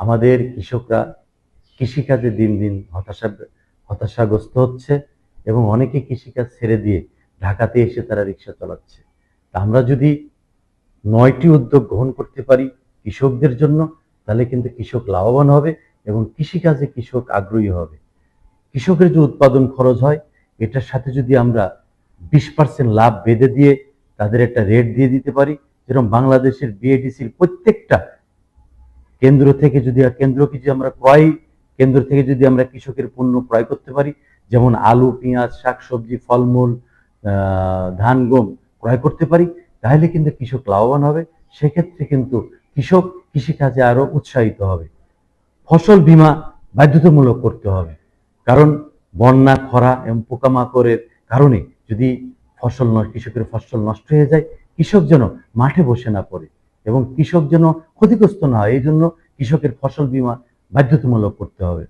আমাদের কৃষকরা কৃষিকাজে দিন দিন হতাশাগ্রস্ত হচ্ছে এবং অনেকে কৃষিকাজ ছেড়ে দিয়ে ঢাকাতে এসে তারা রিক্সা চালাচ্ছে। তা আমরা যদি 9টি উদ্যোগ গ্রহণ করতে পারি কৃষকদের জন্য, তাহলে কিন্তু কৃষক লাভবান হবে এবং কৃষিকাজে কৃষক আগ্রহী হবে। কৃষকের যে উৎপাদন খরচ হয়, এটার সাথে যদি আমরা 20% লাভ বেঁধে দিয়ে তাদের একটা রেট দিয়ে দিতে পারি, যেরকম বাংলাদেশের বিএডিসির প্রত্যেকটা কেন্দ্রকে যদি আমরা কেন্দ্র থেকে যদি আমরা কৃষকের পণ্য ক্রয় করতে পারি, যেমন আলু, পেঁয়াজ, শাকসবজি, ফলমূল, ধান, গম ক্রয় করতে পারি, তাহলে কিন্তু কৃষক লাভবান হবে। সেক্ষেত্রে কিন্তু কৃষক কৃষিকাজে আরো উৎসাহিত হবে। ফসল বীমা বাধ্যতামূলক করতে হবে, কারণ বন্যা, খরা এবং পোকামাকড়ের কারণে যদি কৃষকের ফসল নষ্ট হয়ে যায়, কৃষক যেন মাঠে বসে না পড়ে এবং কৃষক যেন ক্ষতিগ্রস্ত না হয়, এই জন্য কৃষকের ফসল বীমা বাধ্যতামূলক করতে হবে।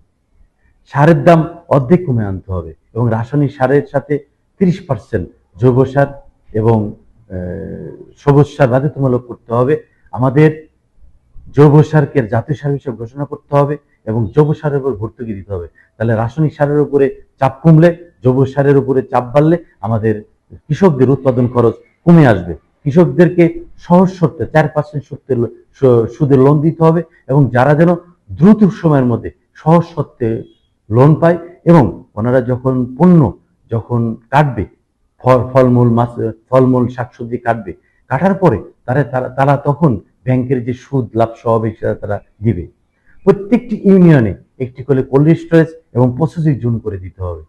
সারের দাম অর্ধেক কমে আনতে হবে এবং রাসায়নিক সারের সাথে 30% জৈব সার এবং সবুজ সার বাধ্যতামূলক করতে হবে। আমাদের জৈব সারকে জাতীয় সার হিসেবে ঘোষণা করতে হবে এবং জৈব সারের উপর ভর্তুকি দিতে হবে। তাহলে রাসায়নিক সারের উপরে চাপ কমলে, জৈব সারের উপরে চাপ বাড়লে আমাদের কৃষকদের উৎপাদন খরচ কমে আসবে। কৃষকদেরকে সহজ শর্তে 4% সুদের লোন দিতে হবে এবং যারা যেন দ্রুত সময়ের মধ্যে সহজ শর্তে লোন পায় এবং ওনারা যখন কাটবে, ফলমূল শাকসবজি কাটার পরে তারা তখন ব্যাংকের যে সুদ লাভ স্বাভাবিক সেটা তারা দিবে। প্রত্যেকটি ইউনিয়নে একটি করে কোল্ড স্টোরেজ এবং প্রসেসিং জোন করে দিতে হবে।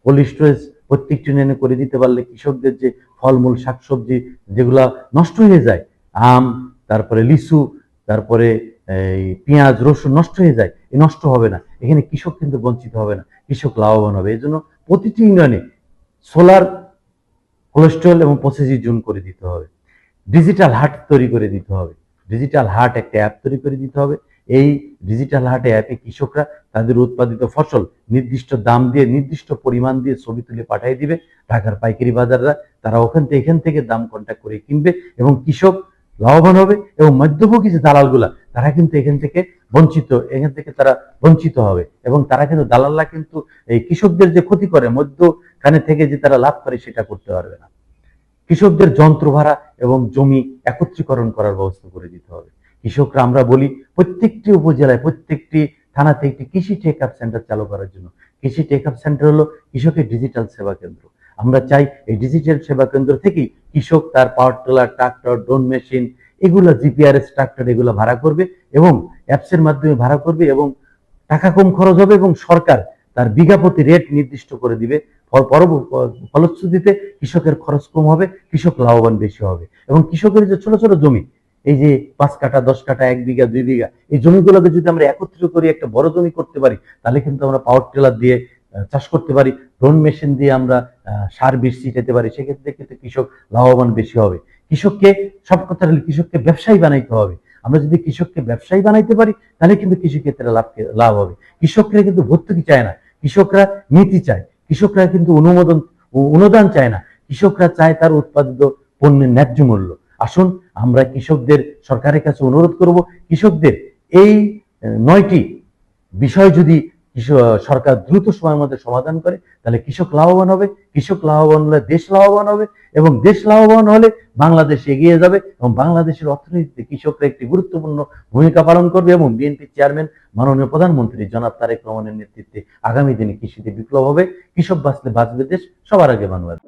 কোল্ড স্টোরেজ প্রত্যেকটি ইউনিয়নে করে দিতে পারলে কৃষকদের যে ফলমূল শাকসবজি যেগুলা নষ্ট হয়ে যায়, আম, তারপরে লিচু, তারপরে পেঁয়াজ, রসুন নষ্ট হয়ে যায়, নষ্ট হবে না, এখানে কৃষক কিন্তু বঞ্চিত হবে না, কৃষক লাভবান হবে। এই জন্য প্রতিটি ইউনিয়নে সোলার কোলেস্ট্রল এবং প্রসেসিং জোন করে দিতে হবে। ডিজিটাল হাট তৈরি করে দিতে হবে। ডিজিটাল হাট একটা অ্যাপ তৈরি করে দিতে হবে। এই ডিজিটাল হাটে অ্যাপে কৃষকরা তাদের উৎপাদিত ফসল নির্দিষ্ট দাম দিয়ে, নির্দিষ্ট পরিমাণ দিয়ে ছবি তুলে পাঠিয়ে দিবে ঢাকার পাইকারি বাজাররা, তারা এখান থেকে দাম কন্ট্যাক্ট করে কিনবে এবং কৃষক লাভবান হবে এবং মধ্যভোগী যে দালালগুলা তারা কিন্তু এখান থেকে তারা বঞ্চিত হবে এবং তারা কিন্তু দালালরা কিন্তু এই কৃষকদের যে ক্ষতি করে, মধ্যখানে থেকে যে তারা লাভ করে সেটা করতে পারবে না। কৃষকদের যন্ত্র ভাড়া এবং জমি একত্রীকরণ করার ব্যবস্থা করে দিতে হবে। কৃষকরা আমরা বলি প্রত্যেকটি উপজেলায়, প্রত্যেকটি থানাতে একটি কৃষি টেক আপ সেন্টার চালু করার জন্য। কৃষি টেক আপ সেন্টার হলো কৃষকের ডিজিটাল সেবা কেন্দ্র। আমরা চাই এই ডিজিটাল সেবা কেন্দ্র থেকেই কৃষক তার power tiller, tractor, drone machine, এগুলো জিপিআরএস ট্রাক্টর এগুলো ভাড়া করবে এবং অ্যাপসের মাধ্যমে ভাড়া করবে এবং টাকা কম খরচ হবে এবং সরকার তার বিঘা প্রতি রেট নির্দিষ্ট করে দিবে। ফলশ্রুতিতে কৃষকের খরচ কম হবে, কৃষক লাভবান বেশি হবে এবং কৃষকের যে ছোট ছোট জমি, এই যে 5 কাঠা, 10 কাঠা, 1 বিঘা, 2 বিঘা, এই জমিগুলোকে যদি আমরা একত্রিত করি একটা বড় জমি করতে পারি, তাহলে কিন্তু আমরা পাওয়ার টিলার দিয়ে চাষ করতে পারি, ড্রোন মেশিন দিয়ে আমরা সার বীজ ছিটাতে পারি, সেক্ষেত্রে কিন্তু কৃষক লাভবান বেশি হবে। কৃষককে ব্যবসায়ী বানাইতে হবে। আমরা যদি কৃষককে ব্যবসায়ী বানাইতে পারি, তাহলে কিন্তু কৃষিক্ষেত্রে লাভ হবে। কৃষকরা কিন্তু ভর্তুকি চায় না, কৃষকরা নীতি চায়, কৃষকরা কিন্তু অনুদান চায় না, কৃষকরা চায় তার উৎপাদিত পণ্যের ন্যায্য মূল্য। আসুন আমরা কৃষকদের সরকারের কাছে অনুরোধ করব, কৃষকদের এই 9টি বিষয় যদি সরকার দ্রুত সময়ের মধ্যে সমাধান করে, তাহলে কৃষক লাভবান হবে, কৃষক লাভবান হলে দেশ লাভবান হবে এবং দেশ লাভবান হলে বাংলাদেশ এগিয়ে যাবে এবং বাংলাদেশের অর্থনীতিতে কৃষকরা একটি গুরুত্বপূর্ণ ভূমিকা পালন করবে এবং বিএনপি চেয়ারম্যান মাননীয় প্রধানমন্ত্রী জনাব তারেক রহমানের নেতৃত্বে আগামী দিনে কৃষিতে বিপ্লব হবে। কৃষক বাঁচলে বাঁচবে দেশ, সবার আগে বাংলাদেশ।